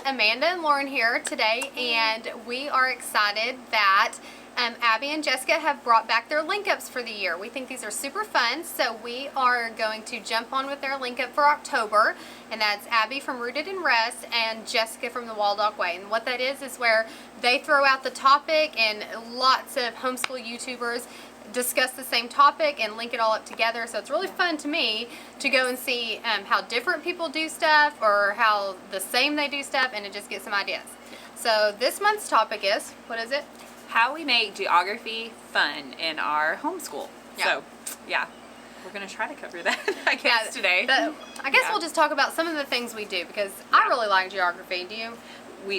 Amanda and Lauren here today, and we are excited that Abby and Jessica have brought back their link ups for the year. We think these are super fun, so we are going to jump on with their link up for October, and that's Abby from Rooted in Rest and Jessica from the Waldock Way. And what that is where they throw out the topic, and lots of homeschool YouTubers discuss the same topic and link it all up together. So it's really fun to me to go and see how different people do stuff or how the same they do stuff, and to just get some ideas. So this month's topic is, what is it? How we make geography fun in our homeschool. Yeah. So, yeah, we're going to try to cover that, I guess, today. I guess we'll just talk about some of the things we do, because I really like geography. Do you?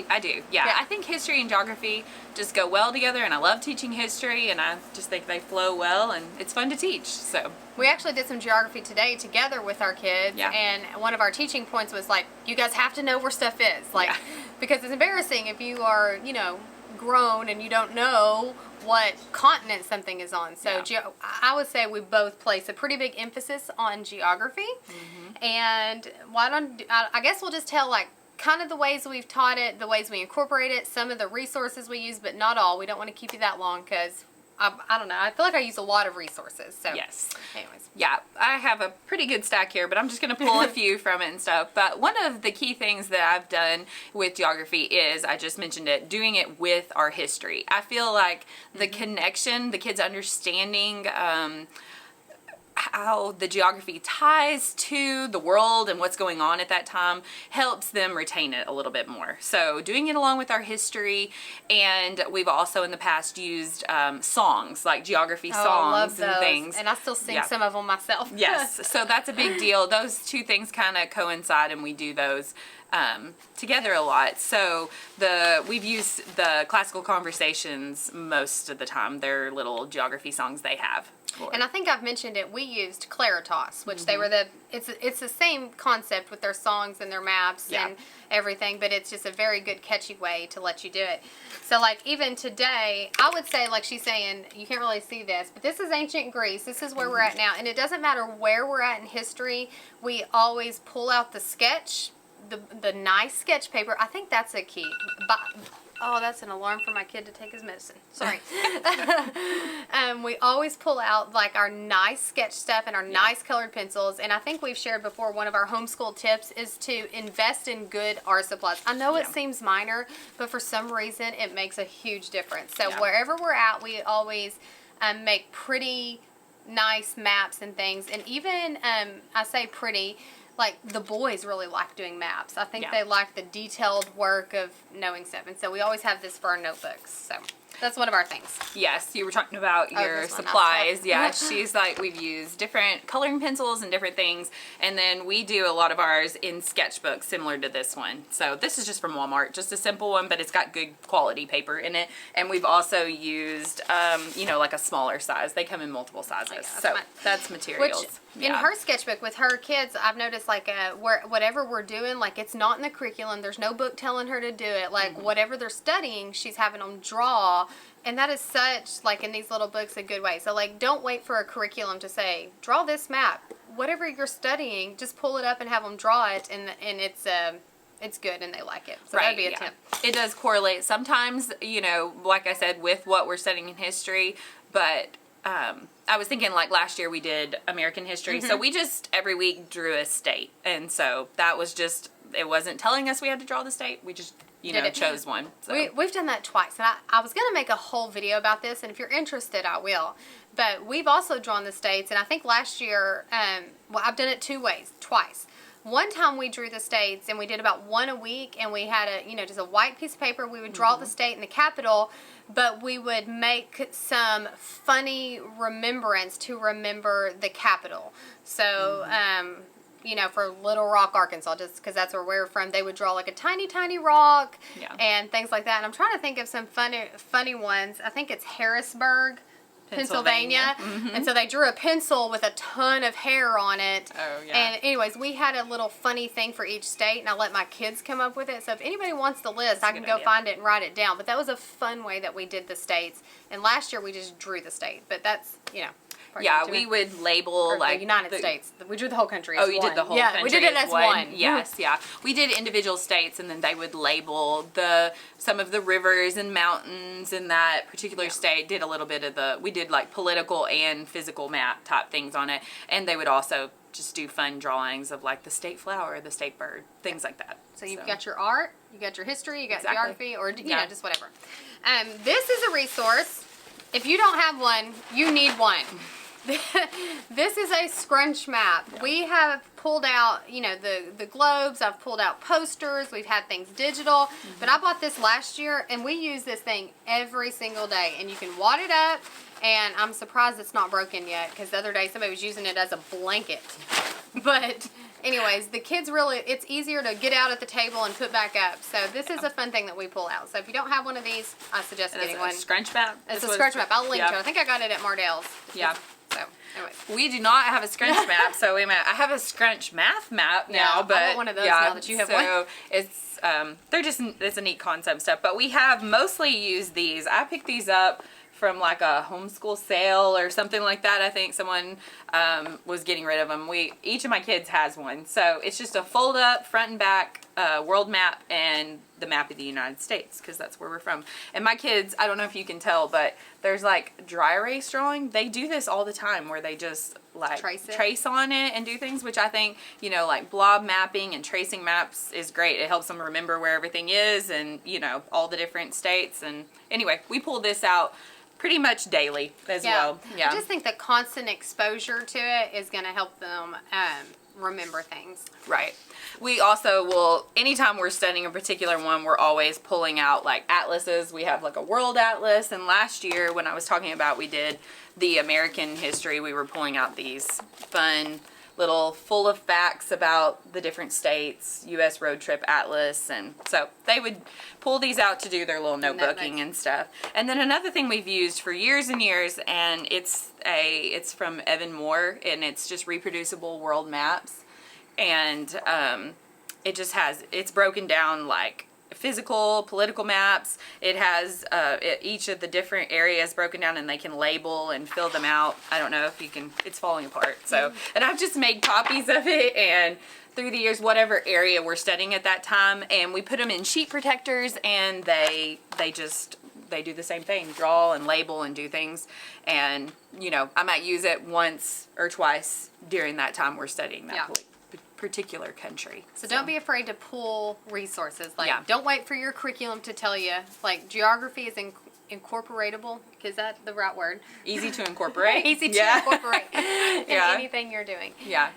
I do, yeah. I think history and geography just go well together, and I love teaching history, and I just think they flow well, and it's fun to teach, so. We actually did some geography today together with our kids, and one of our teaching points was like, you guys have to know where stuff is, like, because it's embarrassing if you are, you know, grown and you don't know what continent something is on. So I would say we both place a pretty big emphasis on geography, and I guess we'll just tell like kind of the ways we've taught it, the ways we incorporate it, some of the resources we use, but not all. We don't want to keep you that long because I don't know, I feel like I use a lot of resources. So yes. Anyways. Yeah, I have a pretty good stack here, but I'm just going to pull a few from it and stuff. But one of the key things that I've done with geography is, I just mentioned it, doing it with our history. I feel like the connection, the kids understanding how the geography ties to the world and what's going on at that time helps them retain it a little bit more. So doing it along with our history, and we've also in the past used songs, like geography songs and things. And I still sing some of them myself. Yes, so that's a big deal. Those two things kind of coincide, and we do those together a lot. So we've used the classical conversations most of the time. They're little geography songs they have. And I think I've mentioned it, we used Claritas, which they were it's the same concept with their songs and their maps and everything, but it's just a very good catchy way to let you do it. So like even today, I would say, like she's saying, you can't really see this, but this is ancient Greece. This is where we're at now, and it doesn't matter where we're at in history, we always pull out the sketch, the nice sketch paper. I think that's a key. Oh, that's an alarm for my kid to take his medicine. Sorry. We always pull out like our nice sketch stuff and our nice colored pencils. And I think we've shared before, one of our homeschool tips is to invest in good art supplies. I know it seems minor, but for some reason it makes a huge difference. So wherever we're at, we always make pretty nice maps and things. And even, I say pretty, like the boys really like doing maps. I think they like the detailed work of knowing stuff. And so we always have this for our notebooks. So that's one of our things. Yes, you were talking about your supplies. Yeah, she's like, we've used different coloring pencils and different things. And then we do a lot of ours in sketchbooks similar to this one. So this is just from Walmart, just a simple one, but it's got good quality paper in it. And we've also used, you know, like a smaller size. They come in multiple sizes. So that's materials. Which, in her sketchbook with her kids, I've noticed like whatever we're doing, like it's not in the curriculum. There's no book telling her to do it. Like whatever they're studying, she's having them draw. And that is such, like in these little books, a good way. So like don't wait for a curriculum to say, draw this map. Whatever you're studying, just pull it up and have them draw it, and it's good and they like it. So that'd be a tip. It does correlate sometimes, you know, like I said, with what we're studying in history, but I was thinking like last year we did American history, so we just every week drew a state, and so that was just, it wasn't telling us we had to draw the state, we just, you know, chose one. So. We've done that twice, and I was going to make a whole video about this, and if you're interested, I will. But we've also drawn the states, and I think last year, well, I've done it twice. One time we drew the states, and we did about one a week, and we had a, you know, just a white piece of paper. We would draw the state and the capital, but we would make some funny remembrance to remember the capital. So, you know, for Little Rock, Arkansas, just because that's where we're from, they would draw like a tiny, tiny rock and things like that. And I'm trying to think of some funny ones. I think it's Harrisburg, Pennsylvania. And so they drew a pencil with a ton of hair on it. Oh, yeah. And anyways, we had a little funny thing for each state, and I let my kids come up with it. So if anybody wants the list, I can go find it and write it down. But that was a fun way that we did the states. And last year we just drew the state. But that's, you know. part? Yeah, we would label the United States. We drew the whole country as one. Oh, you did the whole country. Yeah, we did it as one. Yes, yeah. We did individual states, and then they would label some of the rivers and mountains in that particular state. Did a little bit of we did like political and physical map type things on it, and they would also just do fun drawings of like the state flower, the state bird, things like that. So you've got your art, you got your history, you got geography, or you know, just whatever. This is a resource. If you don't have one, you need one. This is a scrunch map. Yeah. We have pulled out, you know, the globes. I've pulled out posters. We've had things digital. But I bought this last year, and we use this thing every single day. And you can wad it up, and I'm surprised it's not broken yet, because the other day somebody was using it as a blanket. But anyways, the kids really, it's easier to get out at the table and put back up. So this is a fun thing that we pull out. So if you don't have one of these, I suggest getting one. It's a scrunch map? It's a scrunch map. I'll link to it. I think I got it at Mardell's. Yeah. So, anyways. We do not have a scrunch map, so I have a scrunch math map now, but I want one of those now that you have one. So it's it's a neat concept stuff, but we have mostly used these. I picked these up from like a homeschool sale or something like that. I think someone was getting rid of them. Each of my kids has one, so it's just a fold up front and back world map and the map of the United States, because that's where we're from. And my kids, I don't know if you can tell, but there's like dry erase drawing. They do this all the time, where they just like trace on it and do things, which I think, you know, like blob mapping and tracing maps is great. It helps them remember where everything is, and, you know, all the different states. And anyway, we pull this out pretty much daily as well. Yeah. I just think the constant exposure to it is going to help them remember things. Right. We also will, anytime we're studying a particular one, we're always pulling out like atlases. We have like a world atlas, and last year when I was talking about we did the American history, we were pulling out these fun little full of facts about the different states, U.S. road trip atlas, and so they would pull these out to do their little notebooking and stuff. And then another thing we've used for years and years, and it's from Evan Moore, and it's just reproducible world maps, and it's broken down like physical, political maps. It has each of the different areas broken down, and they can label and fill them out. I don't know if you can, it's falling apart. So, and I've just made copies of it, and through the years, whatever area we're studying at that time, and we put them in sheet protectors, and they do the same thing, draw and label and do things. And, you know, I might use it once or twice during that time we're studying that particular country. So don't be afraid to pull resources. Like, don't wait for your curriculum to tell you. Like, geography is incorporatable. Is that the right word? Easy to incorporate. Easy to incorporate in anything you're doing. Yeah.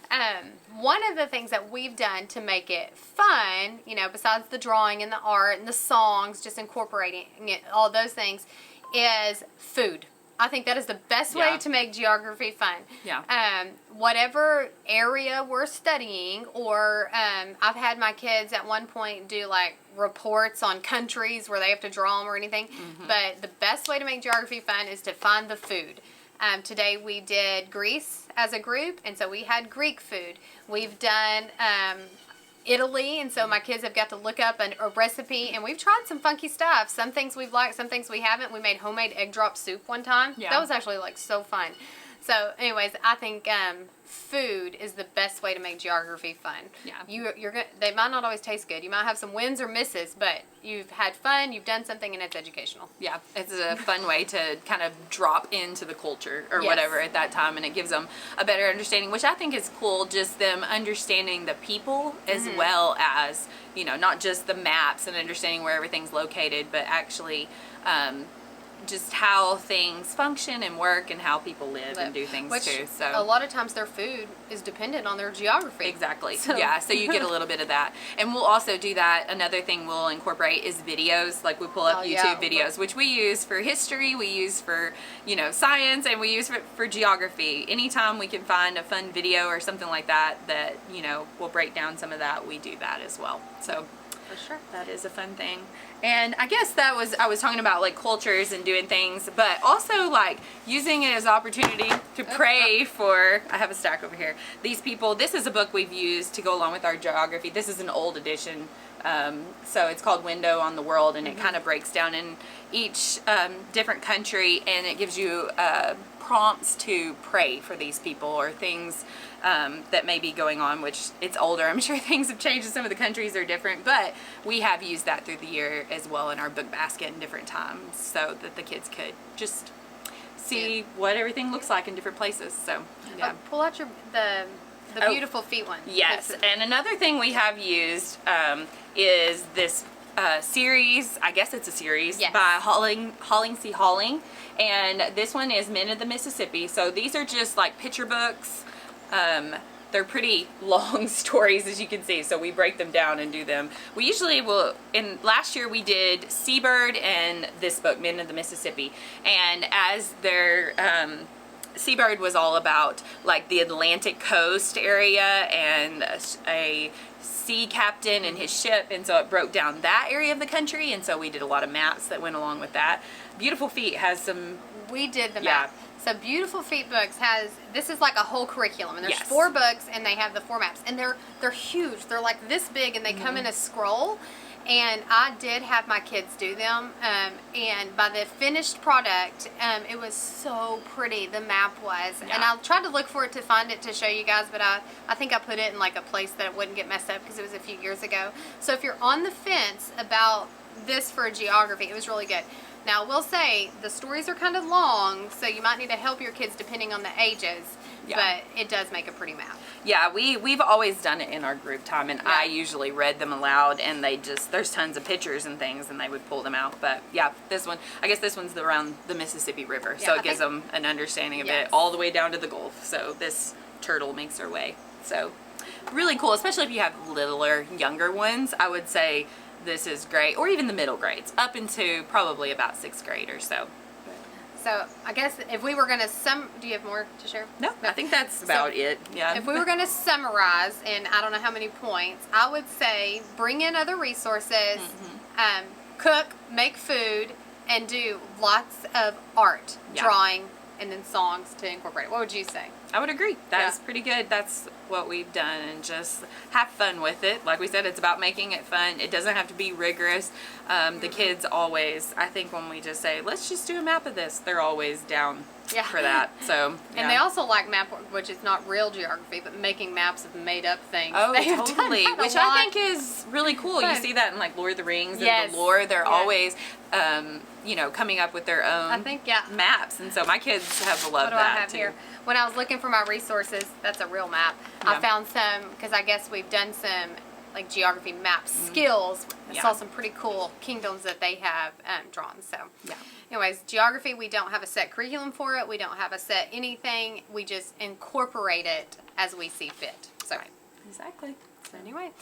One of the things that we've done to make it fun, you know, besides the drawing and the art and the songs, just incorporating it, all those things, is food. I think that is the best way to make geography fun. Yeah. Whatever area we're studying, or I've had my kids at one point do like reports on countries where they have to draw them or anything. But the best way to make geography fun is to find the food. Today we did Greece as a group, and so we had Greek food. We've done Italy, and so my kids have got to look up a recipe, and we've tried some funky stuff. Some things we've liked, some things we haven't. We made homemade egg drop soup one time. That was actually like so fun. So anyways, I think food is the best way to make geography fun. Yeah. They might not always taste good. You might have some wins or misses, but you've had fun, you've done something, and it's educational. Yeah, it's a fun way to kind of drop into the culture or whatever at that time, and it gives them a better understanding, which I think is cool, just them understanding the people as well as, you know, not just the maps and understanding where everything's located, but actually just how things function and work and how people live and do things too. So a lot of times their food is dependent on their geography. Exactly. So. Yeah, so you get a little bit of that. And we'll also do that. Another thing we'll incorporate is videos. Like we pull up YouTube videos, which we use for history, we use for, you know, science, and we use for geography. Anytime we can find a fun video or something like that, you know, will break down some of that, we do that as well. So for sure, that is a fun thing. And I guess I was talking about like cultures and doing things, but also like using it as an opportunity to pray for, I have a stack over here, these people. This is a book we've used to go along with our geography. This is an old edition, so it's called Window on the World, and it kind of breaks down in each different country, and it gives you prompts to pray for these people or things that may be going on, which it's older. I'm sure things have changed and some of the countries are different, but we have used that through the year as well in our book basket in different times so that the kids could just see what everything looks like in different places. So yeah. Pull out the beautiful feet one. Yes, and another thing we have used is this series, I guess it's a series, by 𝐓𝐞𝐥𝐥, and this one is Men of the Mississippi. So these are just like picture books. They're pretty long stories, as you can see, so we break them down and do them. We usually will, last year we did 𝐶bird and this book, Men of the Mississippi, and as their 𝐶bird was all about like the Atlantic coast area and a sea captain and his ship, and so it broke down that area of the country, and so we did a lot of maps that went along with that. Beautiful Feet has some... We did the map. So Beautiful Feet books this is like a whole curriculum, and there's 4 books, and they have the 4 maps, and they're huge. They're like this big, and they come in a scroll. And I did have my kids do them, and by the finished product, it was so pretty, the map was. Yeah. And I'll try to look for it to find it to show you guys, but I think I put it in like a place that it wouldn't get messed up because it was a few years ago. So if you're on the fence about this for geography, it was really good. Now, I will say, the stories are kind of long, so you might need to help your kids depending on the ages, but it does make a pretty map. Yeah, we've always done it in our group time, and I usually read them aloud, and there's tons of pictures and things, and they would pull them out. But yeah, this one, I guess this one's around the Mississippi River, so it gives them an understanding of it all the way down to the Gulf. So this turtle makes her way. So really cool, especially if you have littler, younger ones. I would say this is great, or even the middle grades, up into probably about 6th grade or so. So I guess if we were going to do you have more to share? No, I think that's about it. Yeah. If we were going to summarize in I don't know how many points, I would say bring in other resources, cook, make food, and do lots of art, drawing, and then songs to incorporate it. What would you say? I would agree. That's pretty good. That's what we've done, and just have fun with it. Like we said, it's about making it fun. It doesn't have to be rigorous. The kids always, I think when we just say, let's just do a map of this, they're always down for that. So and they also like map work, which is not real geography, but making maps of made up things. Oh, totally. Which I think is really cool. You see that in like Lord of the Rings and the lore. They're always you know, coming up with their own maps, and so my kids have loved that. What do I have here? When I was looking for my resources, that's a real map. I found some, because I guess we've done some like geography map skills. I saw some pretty cool kingdoms that they have drawn. So anyways, geography, we don't have a set curriculum for it. We don't have a set anything. We just incorporate it as we see fit. So exactly. So anyway,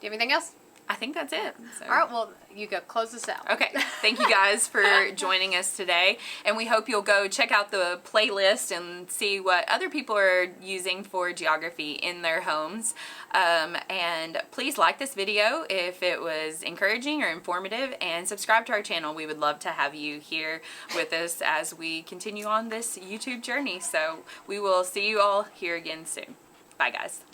do you have anything else? I think that's it. So. All right, well, you go close this out. Okay, thank you guys for joining us today, and we hope you'll go check out the playlist and see what other people are using for geography in their homes. And please like this video if it was encouraging or informative, and subscribe to our channel. We would love to have you here with us as we continue on this YouTube journey. So we will see you all here again soon. Bye, guys.